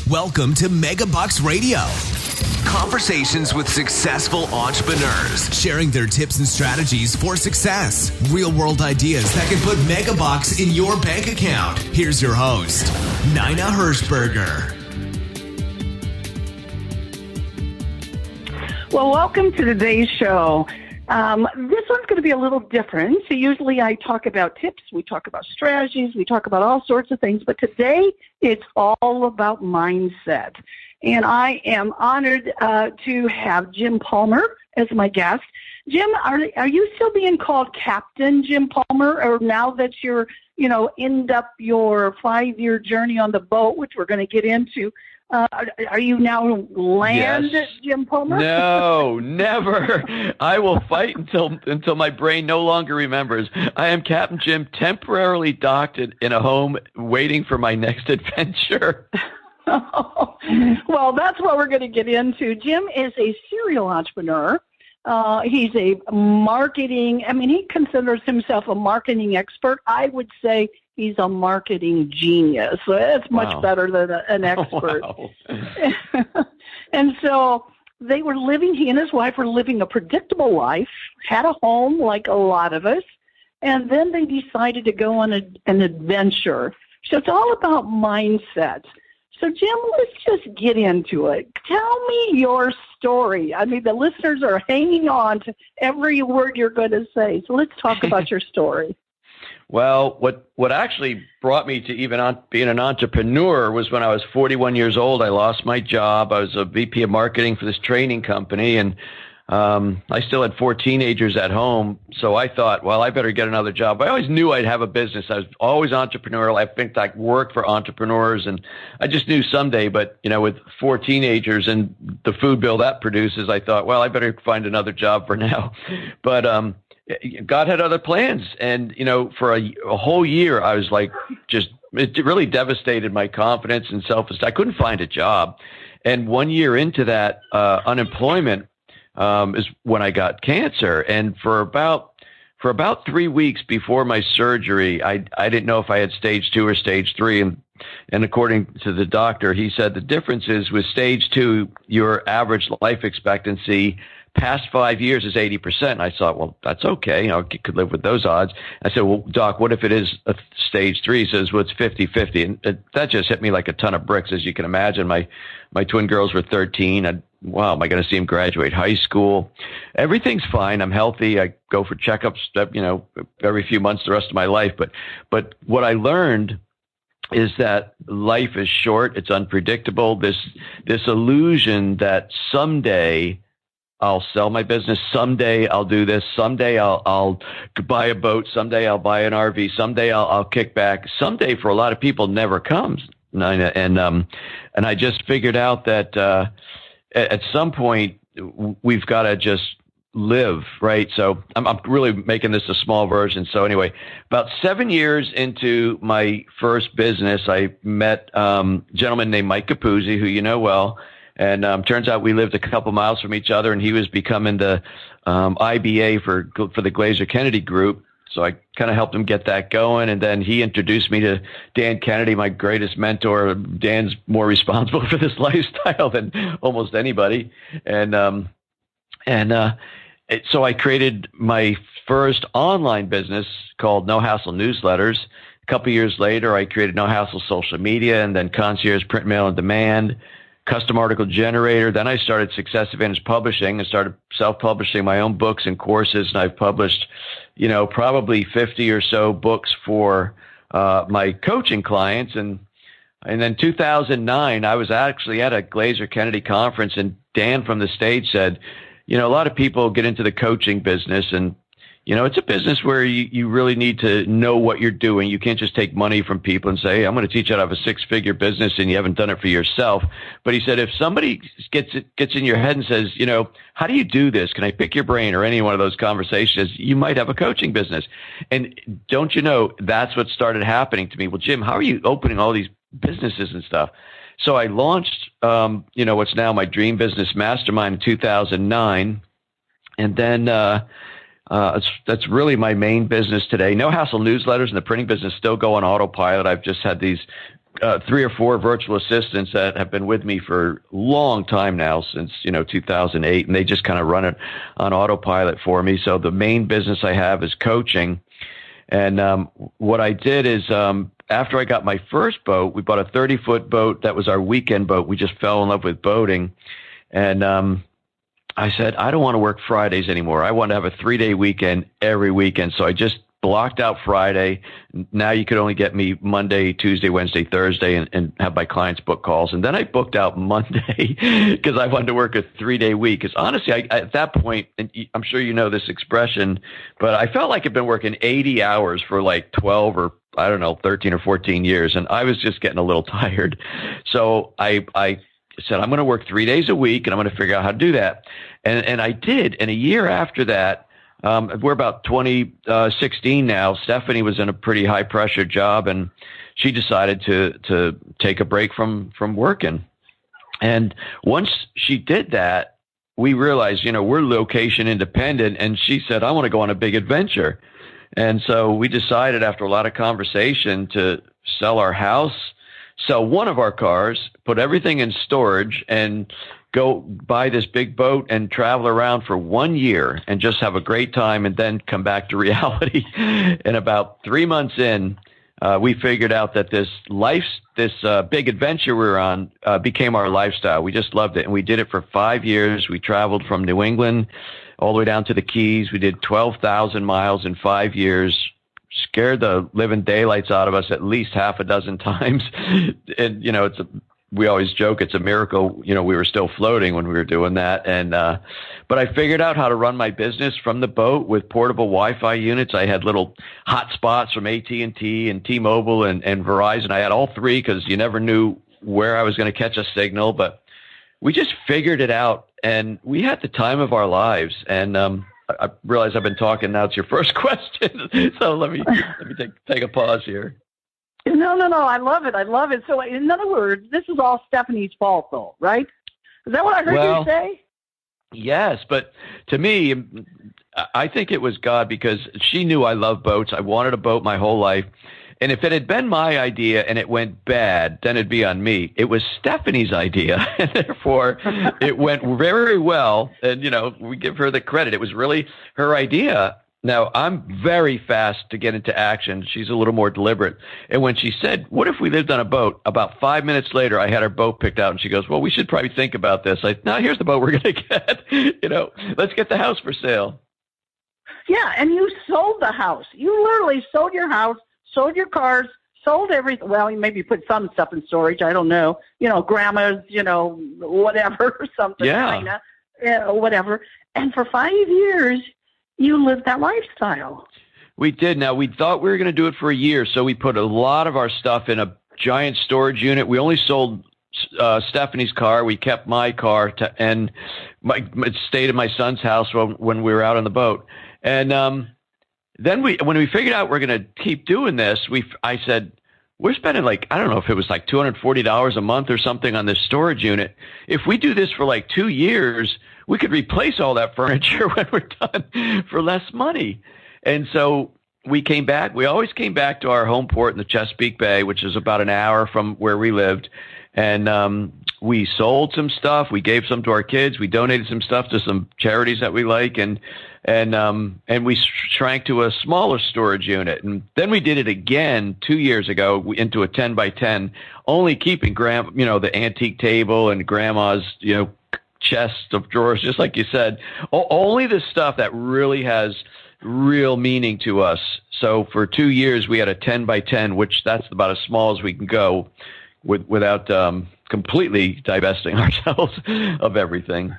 Welcome to MegaBucks Radio. Conversations with successful entrepreneurs, sharing their tips and strategies for success. Real-world ideas that can put MegaBucks in your bank account. Here's your host, Nina Hirschberger. Well, welcome to today's show. This one's going to be a little different. So usually I talk about tips, we talk about strategies, we talk about all sorts of things, but today it's all about mindset. And I am honored to have Jim Palmer as my guest. Jim, are you still being called Captain Jim Palmer, or now that you're, end up your 5-year journey on the boat, which we're going to get into, are you now land Yes. Jim Palmer? No, never. I will fight until my brain no longer remembers. I am Captain Jim, temporarily docked in a home, waiting for my next adventure. Well, that's what we're going to get into. Jim is a serial entrepreneur. He's a marketing, he considers himself a marketing expert. I would say he's a marketing genius. So that's much better than an expert. Wow. And so he and his wife were living a predictable life, had a home like a lot of us, and then they decided to go on an adventure. So it's all about mindset. So, Jim, let's just get into it. Tell me your story. The listeners are hanging on to every word you're going to say. So let's talk about your story. Well, what actually brought me to even being an entrepreneur was when I was 41 years old. I lost my job. I was a VP of marketing for this training company, and I still had 4 teenagers at home. So I thought, well, I better get another job. I always knew I'd have a business. I was always entrepreneurial. I think I worked for entrepreneurs, and I just knew someday. But, with 4 teenagers and the food bill that produces, I thought, well, I better find another job for now. But God had other plans. And, for a whole year, I was like, it really devastated my confidence and self-esteem. I couldn't find a job. And 1 year into that unemployment, is when I got cancer. And for about 3 weeks before my surgery, I didn't know if I had stage 2 or stage 3. And according to the doctor, he said the difference is with stage 2, your average life expectancy past 5 years is 80%. And I thought, well, that's okay. I could live with those odds. I said, well, doc, what if it is a stage 3? He says, well, it's 50-50. And that just hit me like a ton of bricks, as you can imagine. My twin girls were 13. Wow, am I going to see them graduate high school? Everything's fine. I'm healthy. I go for checkups, every few months the rest of my life. But what I learned is that life is short. It's unpredictable. This illusion that someday I'll sell my business. Someday I'll do this. Someday I'll buy a boat. Someday I'll buy an RV. Someday I'll kick back. Someday for a lot of people never comes. And I just figured out that at some point we've got to just live, right? So I'm really making this a small version. So anyway, about 7 years into my first business, I met a gentleman named Mike Capuzzi, who you know well. And turns out we lived a couple miles from each other, and he was becoming the IBA for the Glazer Kennedy Group. So I kind of helped him get that going. And then he introduced me to Dan Kennedy, my greatest mentor. Dan's more responsible for this lifestyle than almost anybody. So I created my first online business called No Hassle Newsletters. A couple years later, I created No Hassle Social Media, and then Concierge Print Mail on Demand, Custom Article Generator. Then I started Success Advantage Publishing and started self-publishing my own books and courses. And I've published, probably 50 or so books for my coaching clients. And then 2009, I was actually at a Glazer Kennedy conference, and Dan from the stage said, a lot of people get into the coaching business, and it's a business where you really need to know what you're doing. You can't just take money from people and say, hey, I'm going to teach you how to have a 6-figure business, and you haven't done it for yourself. But he said, if somebody gets in your head and says, how do you do this? Can I pick your brain? Or any one of those conversations, you might have a coaching business. And don't you know, that's what started happening to me. Well, Jim, how are you opening all these businesses and stuff? So I launched, what's now my dream business, Mastermind, in 2009. And then that's really my main business today. No Hassle Newsletters and the printing business still go on autopilot. I've just had these 3 or 4 virtual assistants that have been with me for a long time now, since 2008, and they just kind of run it on autopilot for me. So the main business I have is coaching, and what I did is after I got my first boat, we bought a 30-foot boat that was our weekend boat. We just fell in love with boating, and I said I don't want to work Fridays anymore. I want to have a 3-day weekend every weekend. So I just blocked out Friday. Now you could only get me Monday, Tuesday, Wednesday, Thursday, and have my clients book calls. And then I booked out Monday because I wanted to work a 3-day week. Because honestly, at that point, and I'm sure you know this expression, but I felt like I'd been working 80 hours for like 12 or 13 or 14 years. And I was just getting a little tired. So I said, I'm going to work 3 days a week and I'm going to figure out how to do that. And I did. And a year after that, we're about 2016 now. Stephanie was in a pretty high pressure job, and she decided to take a break from working. And once she did that, we realized, we're location independent, and she said, I want to go on a big adventure. And so we decided after a lot of conversation to sell our house, sell one of our cars, put everything in storage, and go buy this big boat and travel around for 1 year and just have a great time and then come back to reality. And about 3 months in, we figured out that this big adventure we were on became our lifestyle. We just loved it. And we did it for 5 years. We traveled from New England all the way down to the Keys. We did 12,000 miles in 5 years. Scared the living daylights out of us at least half a dozen times. And, we always joke it's a miracle, we were still floating when we were doing that. And, but I figured out how to run my business from the boat with portable Wi-Fi units. I had little hotspots from AT&T and T-Mobile and Verizon. I had all three because you never knew where I was going to catch a signal, but we just figured it out and we had the time of our lives. And, I realize I've been talking now. It's your first question. So let me take a pause here. No. I love it. So in other words, this is all Stephanie's fault, though, right? Is that what I heard you say? Yes, but to me, I think it was God because she knew I love boats. I wanted a boat my whole life. And if it had been my idea and it went bad, then it'd be on me. It was Stephanie's idea, and therefore it went very well. And, we give her the credit. It was really her idea. Now, I'm very fast to get into action. She's a little more deliberate. And when she said, what if we lived on a boat? About 5 minutes later, I had her boat picked out, and she goes, well, we should probably think about this. No, here's the boat we're going to get. Let's get the house for sale. Yeah, and you sold the house. You literally sold your house, sold your cars, sold everything. Well, you maybe put some stuff in storage. I don't know. Grandma's, whatever, something, yeah. Whatever. And for 5 years, you lived that lifestyle. We did. Now, we thought we were going to do it for a year, so we put a lot of our stuff in a giant storage unit. We only sold Stephanie's car. We kept my car, and it stayed at my son's house when we were out on the boat. And then when we figured out we're going to keep doing this, I said, we're spending I don't know if it was $240 a month or something on this storage unit. If we do this for 2 years, we could replace all that furniture when we're done for less money. And so we came back. We always came back to our home port in the Chesapeake Bay, which is about an hour from where we lived. And we sold some stuff. We gave some to our kids. We donated some stuff to some charities that we like. And we shrank to a smaller storage unit. And then we did it again 2 years ago into a 10 by 10, only keeping the antique table and grandma's, chest of drawers, just like you said, only the stuff that really has real meaning to us. So for 2 years, we had a 10 by 10, which that's about as small as we can go without completely divesting ourselves of everything.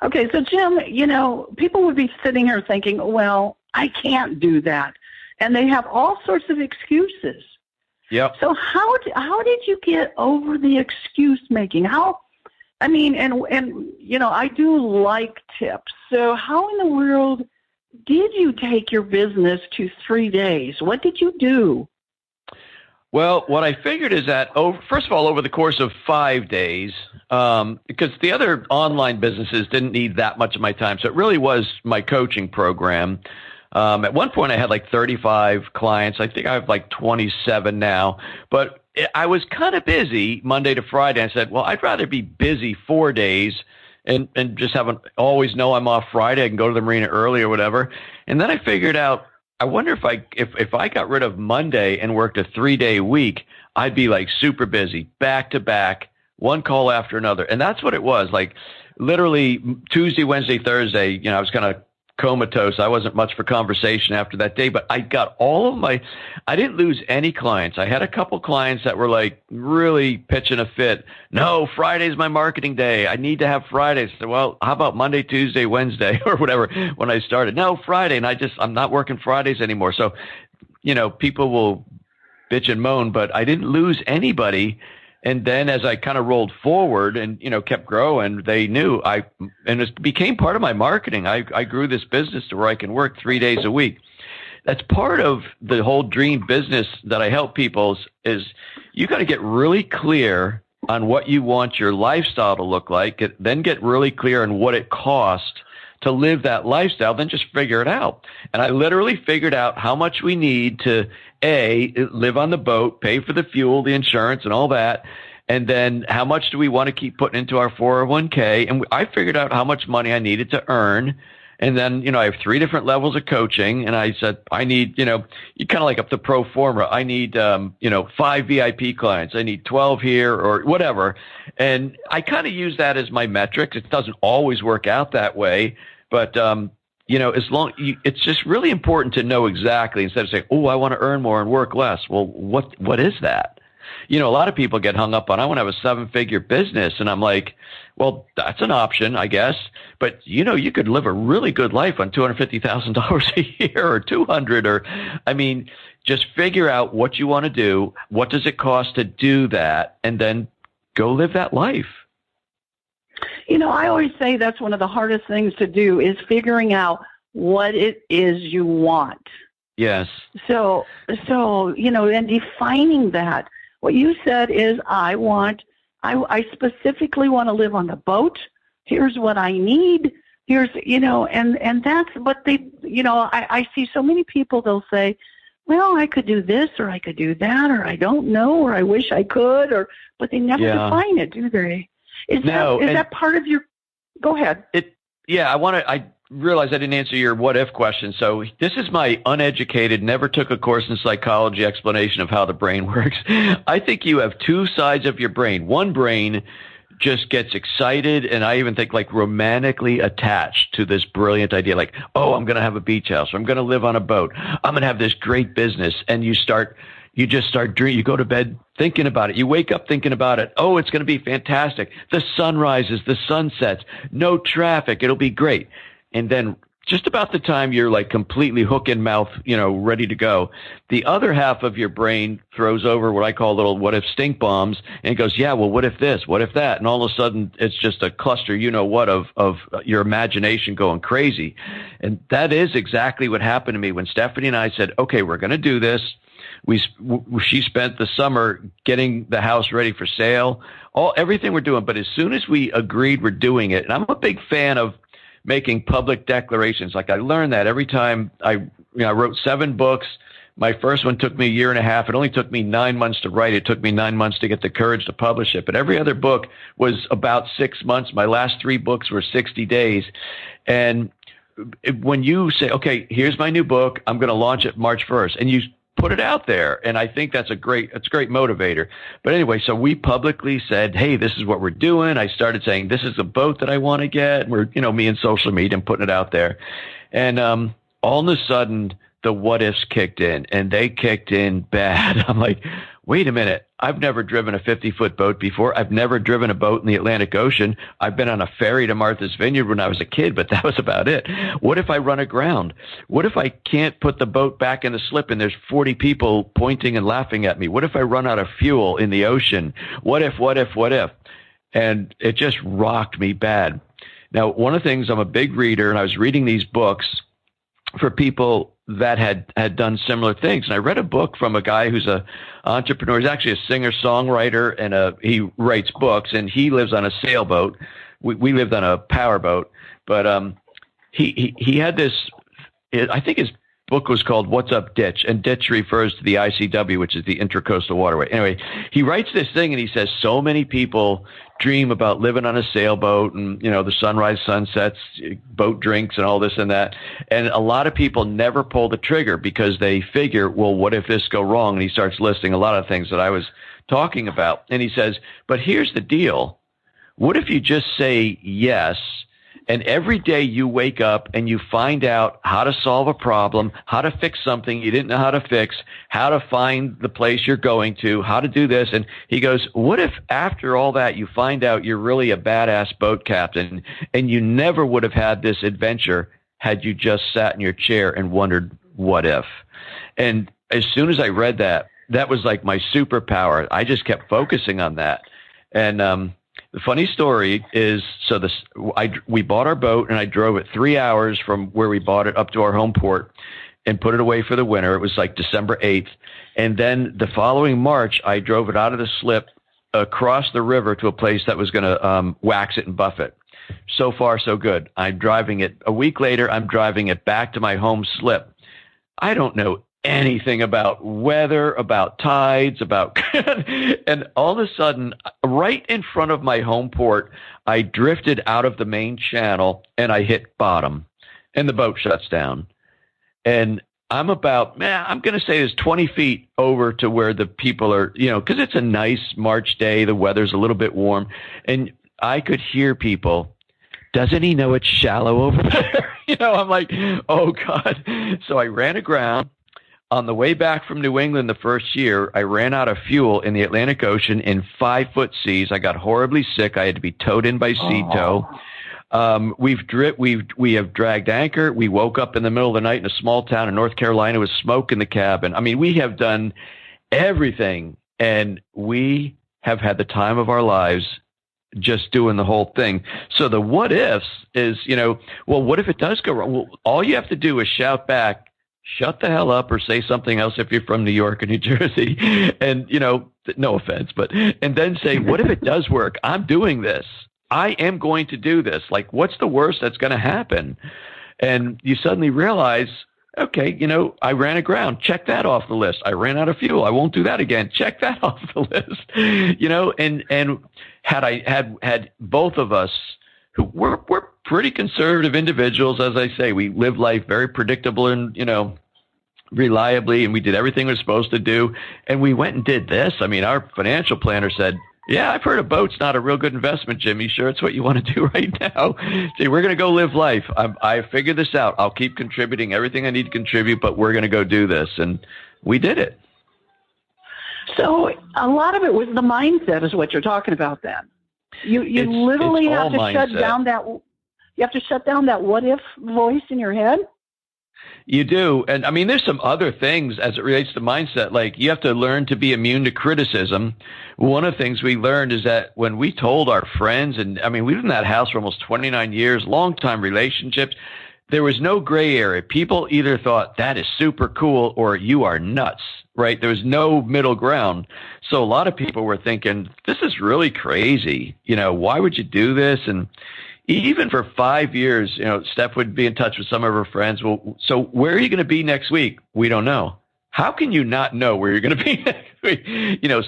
Okay, so Jim, people would be sitting here thinking, well, I can't do that. And they have all sorts of excuses. Yep. So how did you get over the excuse making? I do like tips. So how in the world did you take your business to 3 days? What did you do? Well, what I figured is that, first of all, over the course of 5 days, because the other online businesses didn't need that much of my time, so it really was my coaching program. At one point, I had 35 clients. I think I have 27 now. But I was kind of busy Monday to Friday. I said, well, I'd rather be busy 4 days and just always know I'm off Friday. I can go to the marina early or whatever. And then I figured out, I wonder if I got rid of Monday and worked a 3-day week, I'd be like super busy, back to back, one call after another. And that's what it was. Like literally Tuesday, Wednesday, Thursday, I was kind of comatose. I wasn't much for conversation after that day, but I got I didn't lose any clients. I had a couple clients that were like really pitching a fit. No, Friday's my marketing day. I need to have Fridays. So, well, how about Monday, Tuesday, Wednesday or whatever when I started? No, Friday. And I'm not working Fridays anymore. So, people will bitch and moan, but I didn't lose anybody. And then as I kind of rolled forward and, kept growing, they knew and it became part of my marketing. I grew this business to where I can work 3 days a week. That's part of the whole dream business that I help people is you got to get really clear on what you want your lifestyle to look like, then get really clear on what it costs to live that lifestyle, then just figure it out. And I literally figured out how much we need to live on the boat, pay for the fuel, the insurance and all that. And then how much do we want to keep putting into our 401k? And I figured out how much money I needed to earn. And then, I have 3 different levels of coaching. And I said, I need, you kind of like up the pro forma. I need, 5 VIP clients. I need 12 here or whatever. And I kind of use that as my metric. It doesn't always work out that way. But, it's just really important to know exactly instead of saying, oh, I want to earn more and work less. Well, what is that? A lot of people get hung up on, I want to have a 7-figure business. And I'm like, well, that's an option, I guess. But, you could live a really good life on $250,000 a year or 200 or, just figure out what you want to do. What does it cost to do that? And then go live that life. I always say that's one of the hardest things to do is figuring out what it is you want. Yes. So, and defining that. What you said is I specifically want to live on the boat. Here's what I need. Here's, and that's what I see so many people, they'll say, well, I could do this or I could do that or I don't know or I wish I could but they never define it, do they? Is that part of your? Go ahead. I realized I didn't answer your what if question. So this is my uneducated, never took a course in psychology explanation of how the brain works. I think you have 2 sides of your brain. One brain just gets excited, and I even think like romantically attached to this brilliant idea, like, oh, I'm going to have a beach house, or I'm going to live on a boat, I'm going to have this great business, and you just start dreaming. You go to bed thinking about it. You wake up thinking about it. Oh, it's going to be fantastic. The sun rises, the sun sets, no traffic. It'll be great. And then just about the time you're like completely hook in mouth, ready to go, the other half of your brain throws over what I call little what if stink bombs and goes, yeah, well, what if this? What if that? And all of a sudden it's just a cluster, of your imagination going crazy. And that is exactly what happened to me when Stephanie and I said, okay, we're going to do this. She spent the summer getting the house ready for sale, everything we're doing. But as soon as we agreed we're doing it, and I'm a big fan of making public declarations. Like I learned that every time I wrote 7 books. My first one took me a year and a half. It only took me 9 months to write. It took me 9 months to get the courage to publish it. But every other book was about 6 months. My last 3 books were 60 days. And when you say, okay, here's my new book, I'm going to launch it March 1st, and you put it out there. And I think that's a great motivator. But anyway, so we publicly said, hey, this is what we're doing. I started saying, this is the boat that I want to get. We're, me and social media and putting it out there. And all of a sudden, the what ifs kicked in, and they kicked in bad. I'm like, wait a minute. I've never driven a 50-foot boat before. I've never driven a boat in the Atlantic Ocean. I've been on a ferry to Martha's Vineyard when I was a kid, but that was about it. What if I run aground? What if I can't put the boat back in the slip and there's 40 people pointing and laughing at me? What if I run out of fuel in the ocean? What if? And it just rocked me bad. Now, one of the things, I'm a big reader, and I was reading these books for people that had done similar things. And I read a book from a guy who's an entrepreneur. He's actually a singer-songwriter, and he writes books, and he lives on a sailboat. We lived on a powerboat. But he had this, I think his book was called What's Up Ditch, and ditch refers to the ICW, which is the Intracoastal Waterway. Anyway, he writes this thing and he says so many people dream about living on a sailboat and, the sunrise, sunsets, boat drinks and all this and that. And a lot of people never pull the trigger because they figure, well, what if this go wrong? And he starts listing a lot of things that I was talking about. And he says, but here's the deal. What if you just say yes, and every day you wake up and you find out how to solve a problem, how to fix something you didn't know how to fix, how to find the place you're going to, how to do this. And he goes, what if after all that you find out you're really a badass boat captain and you never would have had this adventure had you just sat in your chair and wondered what if? And as soon as I read that, that was like my superpower. I just kept focusing on that. And the funny story is, we bought our boat and I drove it 3 hours from where we bought it up to our home port and put it away for the winter. It was like December 8th. And then the following March, I drove it out of the slip across the river to a place that was going to wax it and buff it. So far, so good. I'm driving it. A week later, I'm driving it back to my home slip. I don't know anything about weather, about tides, and all of a sudden, right in front of my home port, I drifted out of the main channel and I hit bottom and the boat shuts down. And I'm going to say it's 20 feet over to where the people are, because it's a nice March day. The weather's a little bit warm and I could hear people, doesn't he know it's shallow over there? I'm like, oh God. So I ran aground. On the way back from New England the first year, I ran out of fuel in the Atlantic Ocean in 5-foot seas. I got horribly sick. I had to be towed in by sea tow. We have dragged anchor. We woke up in the middle of the night in a small town in North Carolina with smoke in the cabin. I mean, we have done everything, and we have had the time of our lives just doing the whole thing. So the what ifs is, well, what if it does go wrong? Well, all you have to do is shout back, shut the hell up, or say something else if you're from New York or New Jersey. And, no offense, and then say, what if it does work? I'm doing this. I am going to do this. Like, what's the worst that's going to happen? And you suddenly realize, okay, I ran aground. Check that off the list. I ran out of fuel. I won't do that again. Check that off the list. And had I had both of us, who we're pretty conservative individuals, as I say, we live life very predictable and, reliably, and we did everything we were supposed to do. And we went and did this. I mean, our financial planner said, yeah, I've heard a boat's not a real good investment, Jim. You sure it's what you want to do right now? See, we're going to go live life. I figured this out. I'll keep contributing everything I need to contribute, but we're going to go do this. And we did it. So a lot of it was the mindset is what you're talking about then. You literally have to shut down that. You have to shut down that what if voice in your head. You do. And I mean, there's some other things as it relates to mindset. Like, you have to learn to be immune to criticism. One of the things we learned is that when we told our friends, and I mean, we lived in that house for almost 29 years, long time relationships, there was no gray area. People either thought that is super cool or you are nuts, right? There was no middle ground. So a lot of people were thinking, this is really crazy. Why would you do this? And even for 5 years, Steph would be in touch with some of her friends. Well, so where are you going to be next week? We don't know. How can you not know where you're going to be next week?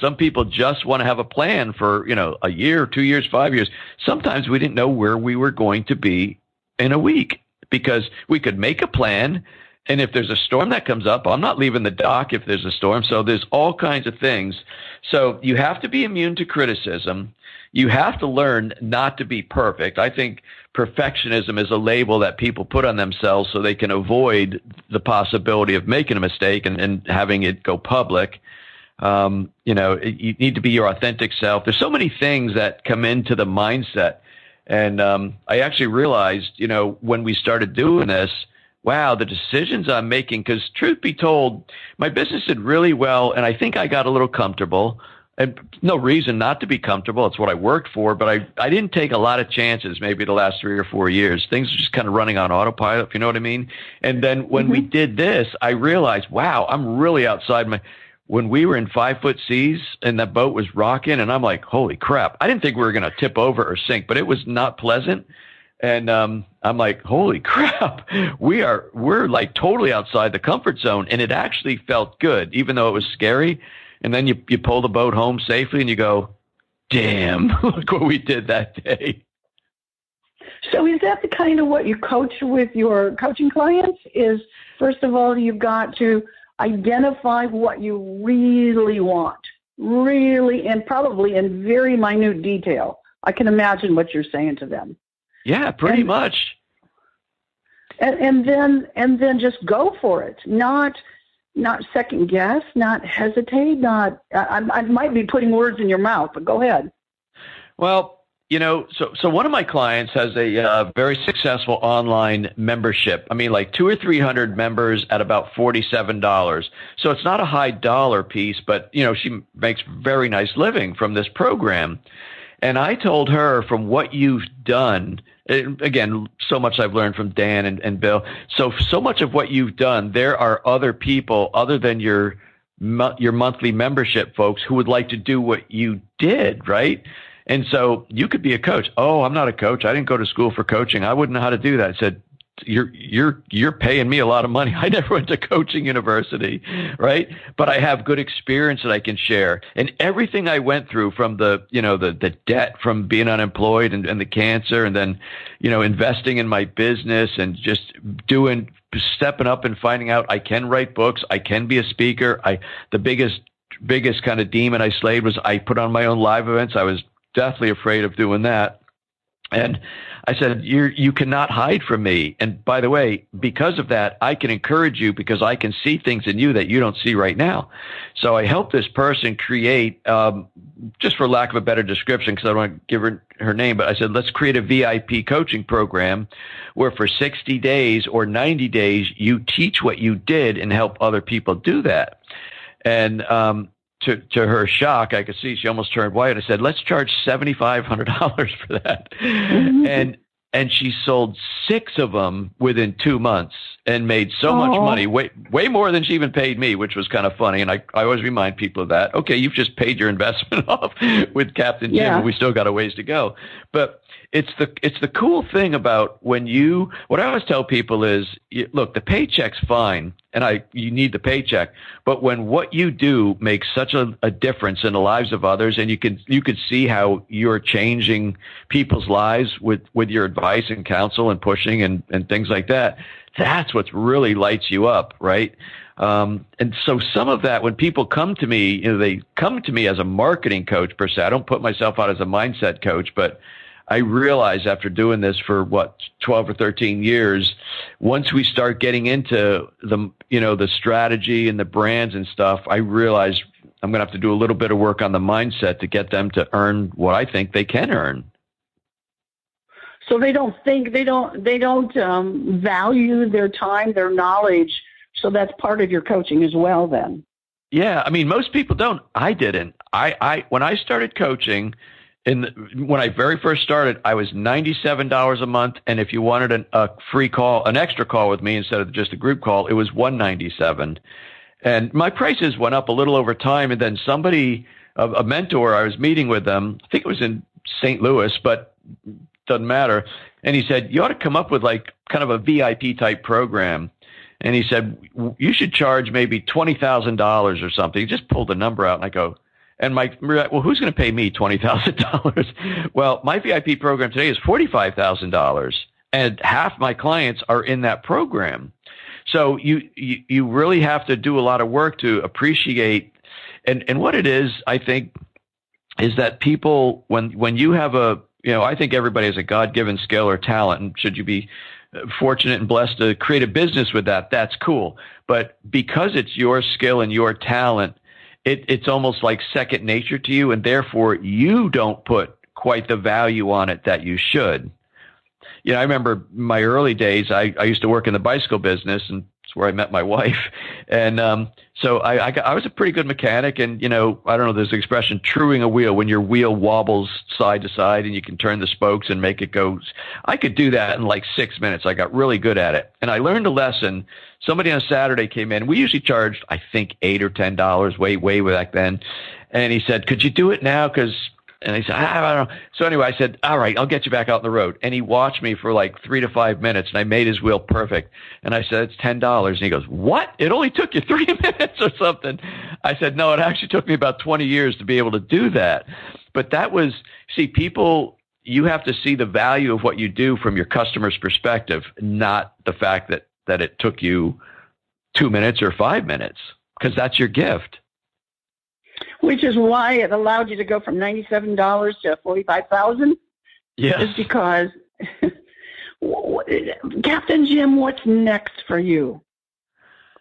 Some people just want to have a plan for, a year, 2 years, 5 years. Sometimes we didn't know where we were going to be in a week because we could make a plan. And if there's a storm that comes up, I'm not leaving the dock if there's a storm. So there's all kinds of things. So you have to be immune to criticism. You have to learn not to be perfect. I think perfectionism is a label that people put on themselves so they can avoid the possibility of making a mistake and having it go public. You need to be your authentic self. There's so many things that come into the mindset. And I actually realized, when we started doing this, wow, the decisions I'm making, because truth be told, my business did really well, and I think I got a little comfortable. And no reason not to be comfortable. It's what I worked for, but I didn't take a lot of chances maybe the last 3 or 4 years. Things are just kind of running on autopilot, if you know what I mean. And then when we did this, I realized, wow, I'm really outside when we were in 5-foot seas and that boat was rocking, and I'm like, holy crap. I didn't think we were going to tip over or sink, but it was not pleasant. And I'm like, holy crap, we're like totally outside the comfort zone. And it actually felt good, even though it was scary. And then you pull the boat home safely and you go, damn, look what we did that day. So is that the kind of what you coach with your coaching clients is, first of all, you've got to identify what you really want, really, and probably in very minute detail. I can imagine what you're saying to them. Yeah, pretty much. And then just go for it. Not second guess, not hesitate, I might be putting words in your mouth, but go ahead. Well, so one of my clients has a very successful online membership. I mean, like 200 or 300 members at about $47. So it's not a high dollar piece, but she makes very nice living from this program. And I told her, from what you've done, again, so much I've learned from Dan and Bill. So much of what you've done, there are other people other than your monthly membership folks who would like to do what you did, right? And so you could be a coach. Oh, I'm not a coach. I didn't go to school for coaching. I wouldn't know how to do that. I said, you're paying me a lot of money. I never went to coaching university, right? But I have good experience that I can share. And everything I went through, from the debt from being unemployed and the cancer, and then, investing in my business and just stepping up and finding out I can write books. I can be a speaker. The biggest kind of demon I slayed was I put on my own live events. I was deathly afraid of doing that. And I said, you cannot hide from me. And by the way, because of that, I can encourage you because I can see things in you that you don't see right now. So I helped this person create, just for lack of a better description, because I don't want to give her name, but I said, let's create a VIP coaching program where for 60 days or 90 days, you teach what you did and help other people do that. And to her shock, I could see she almost turned white. I said, let's charge $7,500 for that. Mm-hmm. And she sold 6 of them within 2 months and made so much money, way more than she even paid me, which was kind of funny. And I always remind people of that. Okay, you've just paid your investment off with Captain Jim, and we still got a ways to go. But it's the cool thing about what I always tell people is, look, the paycheck's fine, and you need the paycheck, but when what you do makes such a difference in the lives of others, and you could see how you're changing people's lives with your advice and counsel and pushing and things like that, that's what really lights you up, right? And so some of that, when people come to me, they come to me as a marketing coach per se. I don't put myself out as a mindset coach, but I realized after doing this for 12 or 13 years, once we start getting into the strategy and the brands and stuff, I realized I'm going to have to do a little bit of work on the mindset to get them to earn what I think they can earn. So they don't value their time, their knowledge. So that's part of your coaching as well, then. Yeah. I mean, most people don't. I didn't. When I started coaching, when I very first started, I was $97 a month, and if you wanted a free call, an extra call with me instead of just a group call, it was $197. And my prices went up a little over time, and then a mentor, I was meeting with them, I think it was in St. Louis, but doesn't matter, and he said, you ought to come up with like kind of a VIP type program. And he said, you should charge maybe $20,000 or something. He just pulled the number out, and I go, well, who's going to pay me $20,000? Well, my VIP program today is $45,000, and half my clients are in that program. So you really have to do a lot of work to appreciate. And what it is, I think, is that people, when you have I think everybody has a God-given skill or talent, and should you be fortunate and blessed to create a business with that, that's cool. But because it's your skill and your talent, it's almost like second nature to you, and therefore you don't put quite the value on it that you should. I remember my early days, I used to work in the bicycle business, and it's where I met my wife. And so I was a pretty good mechanic, and, I don't know, there's the expression, truing a wheel, when your wheel wobbles side to side and you can turn the spokes and make it go. I could do that in like 6 minutes. I got really good at it. And I learned a lesson. Somebody on a Saturday came in. We usually charged, I think, $8 or $10, way back then. And he said, could you do it now? Because And he said, I don't know. So anyway, I said, all right, I'll get you back out on the road. And he watched me for like 3 to 5 minutes, and I made his wheel perfect. And I said, it's $10. And he goes, what? It only took you 3 minutes or something. I said, no, it actually took me about 20 years to be able to do that. But that was, see, people, you have to see the value of what you do from your customer's perspective, not the fact that it took you 2 minutes or 5 minutes, because that's your gift. Which is why it allowed you to go from $97 to $45,000. Yes. Is because, Captain Jim, what's next for you?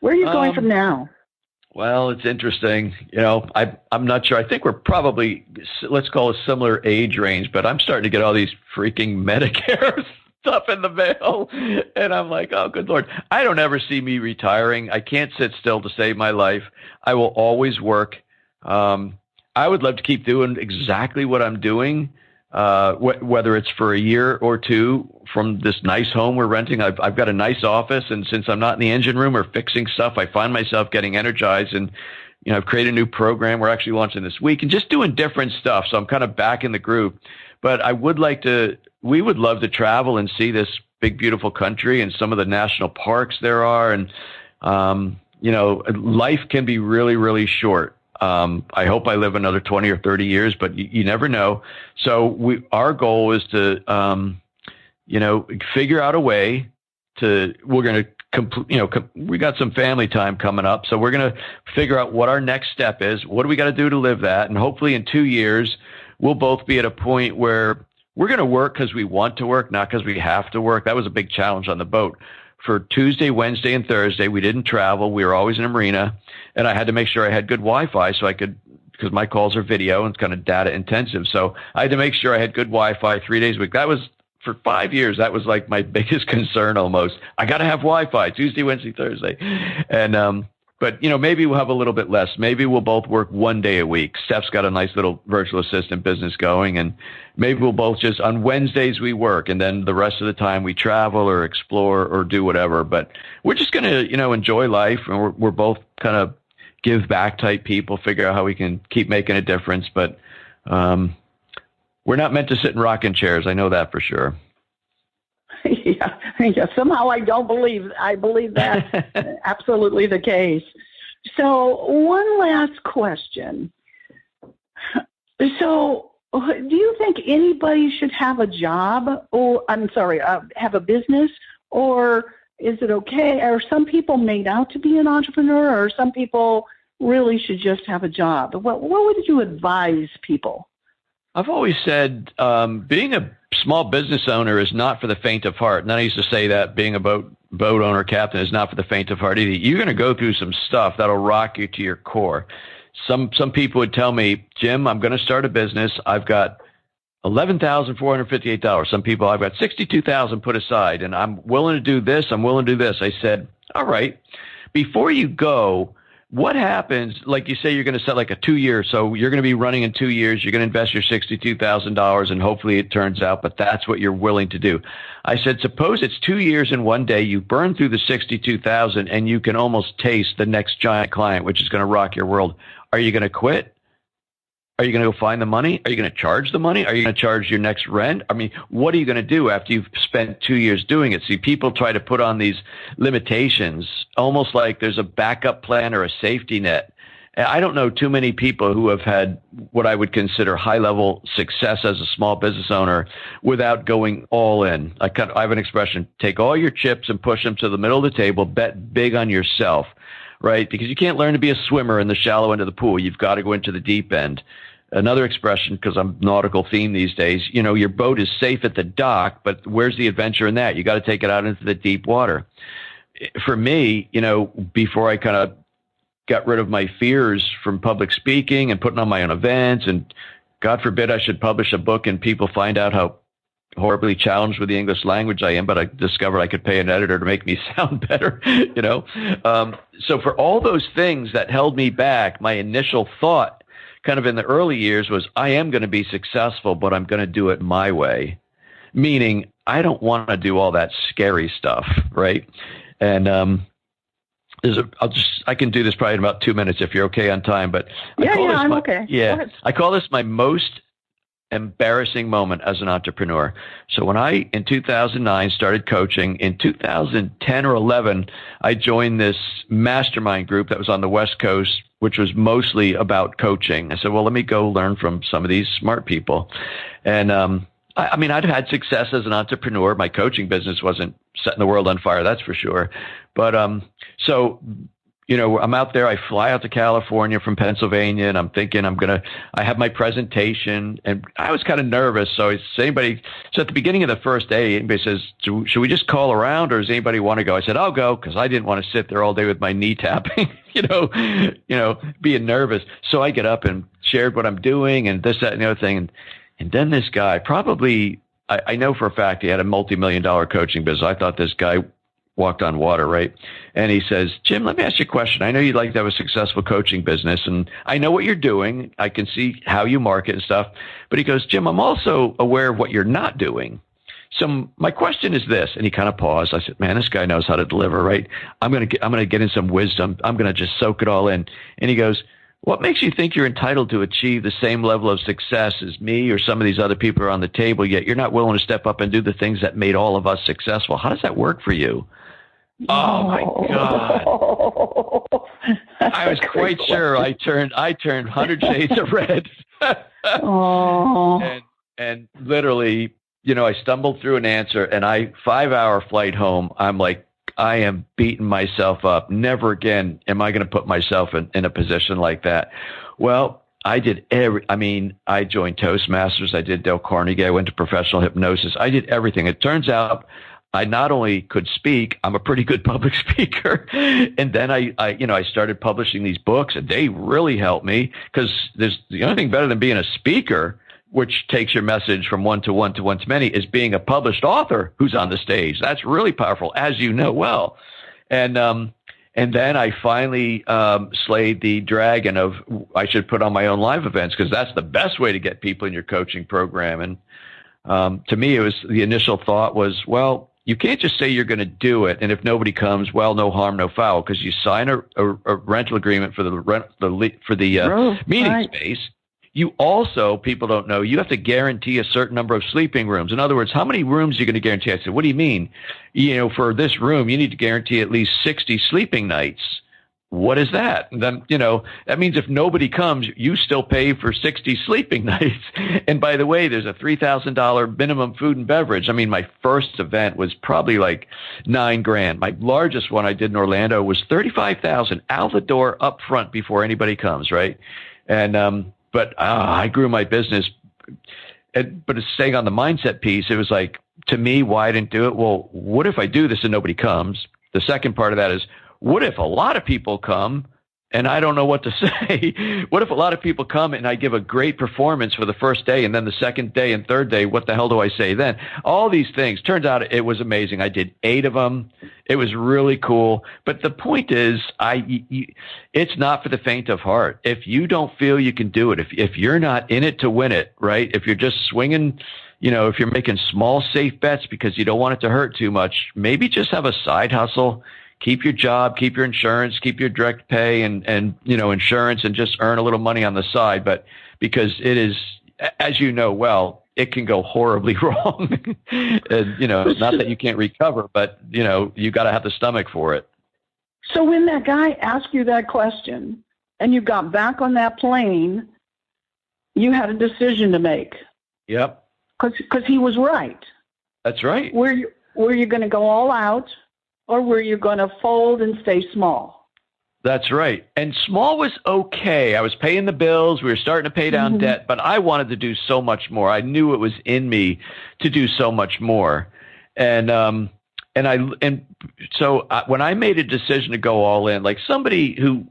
Where are you going from now? Well, it's interesting. I'm not sure. I think we're probably, let's call it a similar age range, but I'm starting to get all these freaking Medicare stuff in the mail. And I'm like, oh, good Lord. I don't ever see me retiring. I can't sit still to save my life. I will always work. I would love to keep doing exactly what I'm doing, whether it's for a year or two from this nice home we're renting. I've got a nice office, and since I'm not in the engine room or fixing stuff, I find myself getting energized. And I've created a new program we're actually launching this week, and just doing different stuff. So I'm kind of back in the group. But we would love to travel and see this big, beautiful country and some of the national parks there are. And life can be really, really short. I hope I live another 20 or 30 years, but you never know. So our goal is to, figure out a way we're going to we got some family time coming up. So we're going to figure out what our next step is. What do we got to do to live that? And hopefully in 2 years, we'll both be at a point where we're going to work because we want to work, not because we have to work. That was a big challenge on the boat. For Tuesday, Wednesday, and Thursday, we didn't travel. We were always in a marina, and I had to make sure I had good Wi-Fi so I could, because my calls are video and it's kind of data intensive. So I had to make sure I had good Wi-Fi 3 days a week. That was, for 5 years, that was like my biggest concern almost. I got to have Wi-Fi Tuesday, Wednesday, Thursday. And, but, maybe we'll have a little bit less. Maybe we'll both work 1 day a week. Steph's got a nice little virtual assistant business going, and maybe we'll both just, on Wednesdays we work, and then the rest of the time we travel or explore or do whatever. But we're just going to, enjoy life, and we're both kind of give back type people, figure out how we can keep making a difference. But we're not meant to sit in rocking chairs. I know that for sure. Yeah. Somehow I believe that's absolutely the case. So one last question. So do you think anybody should have a job, or have a business, or is it okay? Are some people made out to be an entrepreneur, or some people really should just have a job? What would you advise people? I've always said being a small business owner is not for the faint of heart. And I used to say that being a boat owner, captain, is not for the faint of heart either. You're going to go through some stuff that'll rock you to your core. Some people would tell me, Jim, I'm going to start a business. I've got $11,458. Some people, I've got $62,000 put aside, and I'm willing to do this. I'm willing to do this. I said, all right, before you go, what happens, like you say, you're going to set like a 2 year, so you're going to be running in 2 years, you're going to invest your $62,000 and hopefully it turns out, but that's what you're willing to do. I said, suppose it's 2 years and 1 day, you burn through the $62,000 and you can almost taste the next giant client, which is going to rock your world. Are you going to quit? Are you going to go find the money? Are you going to charge the money? Are you going to charge your next rent? I mean, what are you going to do after you've spent 2 years doing it? See, people try to put on these limitations, almost like there's a backup plan or a safety net. And I don't know too many people who have had what I would consider high-level success as a small business owner without going all in. I have an expression, take all your chips and push them to the middle of the table, bet big on yourself, right? Because you can't learn to be a swimmer in the shallow end of the pool. You've got to go into the deep end. Another expression, because I'm nautical themed these days, your boat is safe at the dock, but where's the adventure in that? You got to take it out into the deep water. For me, before I kind of got rid of my fears from public speaking and putting on my own events, and God forbid I should publish a book and people find out how horribly challenged with the English language I am, but I discovered I could pay an editor to make me sound better, So for all those things that held me back, my initial thought kind of in the early years was, I am going to be successful, but I'm going to do it my way. Meaning, I don't want to do all that scary stuff, right? And I can do this probably in about 2 minutes if you're okay on time. But I'm okay. Yeah, I call this my most embarrassing moment as an entrepreneur. So when I, in 2009, started coaching, in 2010 or 11, I joined this mastermind group that was on the West Coast, which was mostly about coaching. I said, well, let me go learn from some of these smart people. And I mean, I'd had success as an entrepreneur. My coaching business wasn't setting the world on fire, that's for sure. But so, you know, I'm out there. I fly out to California from Pennsylvania, and I'm thinking I have my presentation, and I was kind of nervous. So at the beginning of the first day, anybody says, should we just call around, or does anybody want to go? I said, I'll go, because I didn't want to sit there all day with my knee tapping, being nervous. So I get up and shared what I'm doing and this, that, and the other thing. And then this guy, probably, I know for a fact he had a multi-million-dollar coaching business. I thought this guy walked on water, right? And he says, Jim, let me ask you a question. I know you'd like to have a successful coaching business, and I know what you're doing. I can see how you market and stuff. But he goes, Jim, I'm also aware of what you're not doing. So my question is this, and he kind of paused. I said, man, this guy knows how to deliver, right? I'm going to get in some wisdom. I'm going to just soak it all in. And he goes, what makes you think you're entitled to achieve the same level of success as me or some of these other people are on the table, yet you're not willing to step up and do the things that made all of us successful? How does that work for you? Oh my God. I was quite sure I turned 100 shades of red. and literally, I stumbled through an answer, and 5-hour flight home. I'm like, I am beating myself up. Never again am I going to put myself in a position like that. Well, I did I joined Toastmasters. I did Dale Carnegie. I went to professional hypnosis. I did everything. It turns out I not only could speak, I'm a pretty good public speaker. And then I started publishing these books, and they really helped me, because there's the only thing better than being a speaker, which takes your message from one to one to one to many, is being a published author who's on the stage. That's really powerful, as you know well. And then I finally slayed the dragon of, I should put on my own live events, because that's the best way to get people in your coaching program. And to me, the initial thought was, well, you can't just say you're going to do it, and if nobody comes, well, no harm, no foul, because you sign a rental agreement for the meeting space. You also, people don't know, you have to guarantee a certain number of sleeping rooms. In other words, how many rooms are you going to guarantee? I said, what do you mean? For this room, you need to guarantee at least 60 sleeping nights. What is that? And then, that means if nobody comes, you still pay for 60 sleeping nights. And by the way, there's a $3,000 minimum food and beverage. I mean, my first event was probably like $9,000. My largest one I did in Orlando was $35,000 out the door up front before anybody comes, right? And, but I grew my business. But it's staying on the mindset piece. It was like, to me, why I didn't do it? Well, what if I do this and nobody comes? The second part of that is, what if a lot of people come and I don't know what to say? What if a lot of people come and I give a great performance for the first day, and then the second day and third day, what the hell do I say then? All these things. Turns out it was amazing. I did 8 of them. It was really cool. But the point is, it's not for the faint of heart. If you don't feel you can do it, if you're not in it to win it, right? If you're just swinging, if you're making small, safe bets because you don't want it to hurt too much, maybe just have a side hustle. Keep your job, keep your insurance, keep your direct pay and insurance, and just earn a little money on the side. But because it is, as you know well, it can go horribly wrong. And, not that you can't recover, but, you got to have the stomach for it. So when that guy asked you that question and you got back on that plane, you had a decision to make. Yep. Because he was right. That's right. Were you going to go all out? Or were you going to fold and stay small? That's right. And small was okay. I was paying the bills. We were starting to pay down debt, but I wanted to do so much more. I knew it was in me to do so much more. And so when I made a decision to go all in, like somebody who,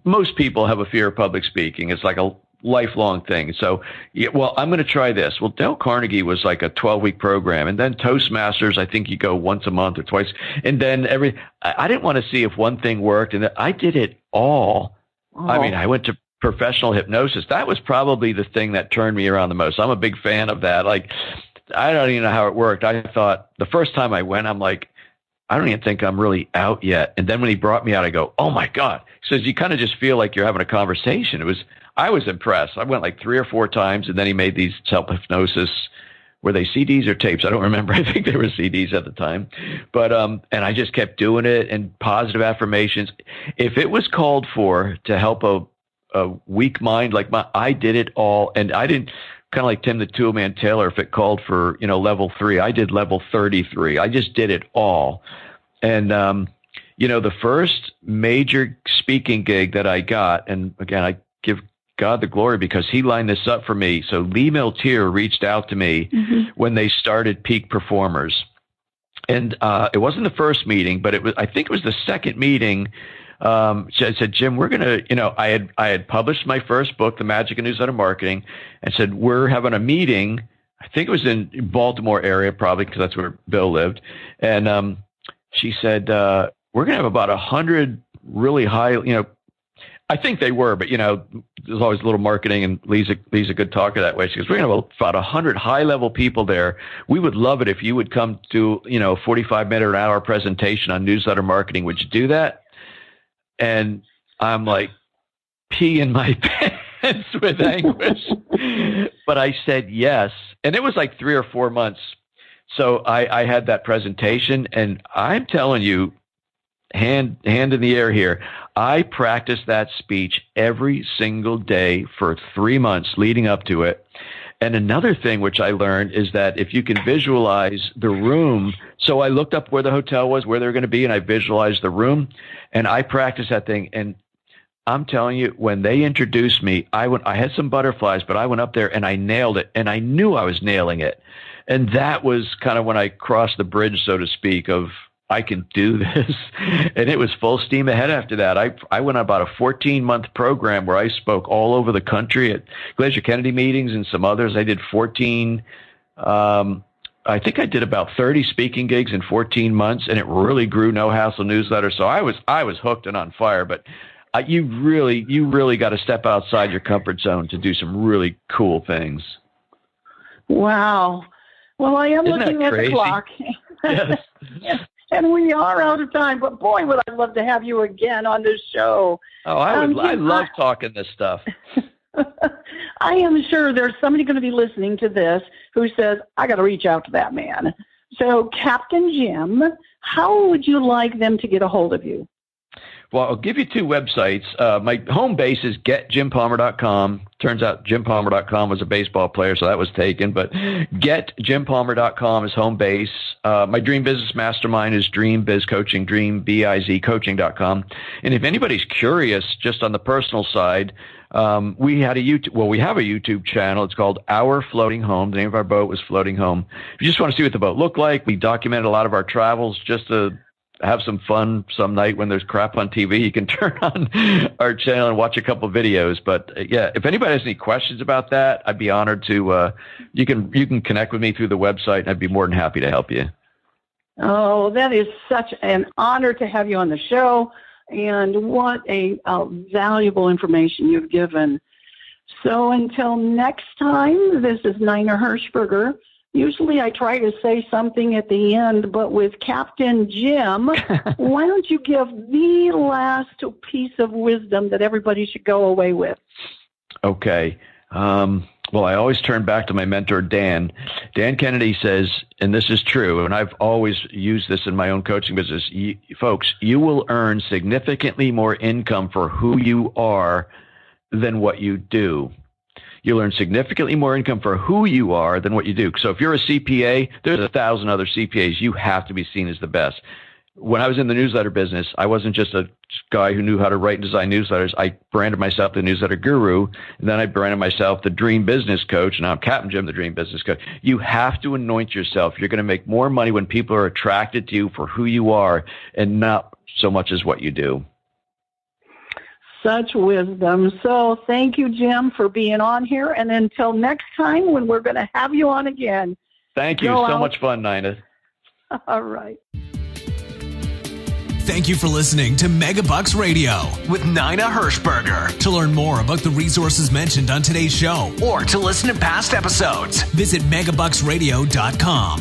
most people have a fear of public speaking. It's like a lifelong thing. So, I'm going to try this. Well, Dale Carnegie was like a 12-week program, and then Toastmasters, I think you go once a month or twice. And then I didn't want to see if one thing worked, and I did it all. Oh. I mean, I went to professional hypnosis. That was probably the thing that turned me around the most. I'm a big fan of that. Like, I don't even know how it worked. I thought the first time I went, I'm like, I don't even think I'm really out yet. And then when he brought me out, I go, oh my God. He says, you kind of just feel like you're having a conversation. I was impressed. I went like 3 or 4 times, and then he made these self-hypnosis. Were they CDs or tapes? I don't remember. I think they were CDs at the time. But and I just kept doing it, and positive affirmations. If it was called for to help a weak mind like mine, I did it all. And I didn't, kind of like Tim the Toolman Taylor, if it called for, level 3, I did level 33. I just did it all. And, the first major speaking gig that I got, and again, I give God the glory because he lined this up for me. So Lee Miltier reached out to me when they started Peak Performers. And it wasn't the first meeting, but I think it was the second meeting. I said, Jim, we're going to, I had published my first book, The Magic of Newsletter Marketing, and said, we're having a meeting. I think it was in Baltimore area, probably because that's where Bill lived. And she said, we're going to have about 100 really high, I think they were, but there's always a little marketing, and Lee's a good talker that way. She goes, we're going to have about 100 high level people there. We would love it if you would come to, 45-minute or an hour presentation on newsletter marketing. Would you do that? And I'm like peeing my pants with anguish, but I said yes. And it was like 3 or 4 months. So I had that presentation, and I'm telling you, hand in the air here, I practiced that speech every single day for 3 months leading up to it. And another thing which I learned is that if you can visualize the room, so I looked up where the hotel was, where they were going to be, and I visualized the room, and I practiced that thing. And I'm telling you, when they introduced me, I had some butterflies, but I went up there and I nailed it, and I knew I was nailing it. And that was kind of when I crossed the bridge, so to speak, of I can do this. And it was full steam ahead after that. I went on about a 14-month program where I spoke all over the country at Glacier Kennedy meetings and some others. I did 14, I think I did about 30 speaking gigs in 14 months, and it really grew No Hassle Newsletter. So I was hooked and on fire, but you really got to step outside your comfort zone to do some really cool things. Wow. Well, I am looking at the clock. Yes. Yes. And we are out of time, but boy, would I love to have you again on this show. Oh, I love talking this stuff. I am sure there's somebody going to be listening to this who says, I got to reach out to that man. So, Captain Jim, how would you like them to get a hold of you? Well, I'll give you 2 websites. My home base is getjimpalmer.com. Turns out jimpalmer.com was a baseball player, so that was taken. But getjimpalmer.com is home base. My Dream Business Mastermind is Dream Biz Coaching, dreambizcoaching.com. And if anybody's curious, just on the personal side, we have a YouTube channel. It's called Our Floating Home. The name of our boat was Floating Home. If you just want to see what the boat looked like, we documented a lot of our travels just to have some fun some night when there's crap on TV. You can turn on our channel and watch a couple of videos. But yeah, if anybody has any questions about that, I'd be honored to, you can connect with me through the website, and I'd be more than happy to help you. Oh, that is such an honor to have you on the show. And what a valuable information you've given. So until next time, this is Nina Hirschberger. Usually I try to say something at the end, but with Captain Jim, why don't you give the last piece of wisdom that everybody should go away with? Okay. Well, I always turn back to my mentor, Dan. Dan Kennedy says, and this is true, and I've always used this in my own coaching business, folks, you will earn significantly more income for who you are than what you do. You'll earn significantly more income for who you are than what you do. So if you're a CPA, there's 1,000 other CPAs. You have to be seen as the best. When I was in the newsletter business, I wasn't just a guy who knew how to write and design newsletters. I branded myself the newsletter guru, and then I branded myself the dream business coach, and now I'm Captain Jim, the dream business coach. You have to anoint yourself. You're going to make more money when people are attracted to you for who you are and not so much as what you do. Such wisdom. So thank you, Jim, for being on here. And until next time when we're going to have you on again. Thank you. So much fun, Nina. All right. Thank you for listening to MegaBucks Radio with Nina Hirschberger. To learn more about the resources mentioned on today's show or to listen to past episodes, visit megabucksradio.com.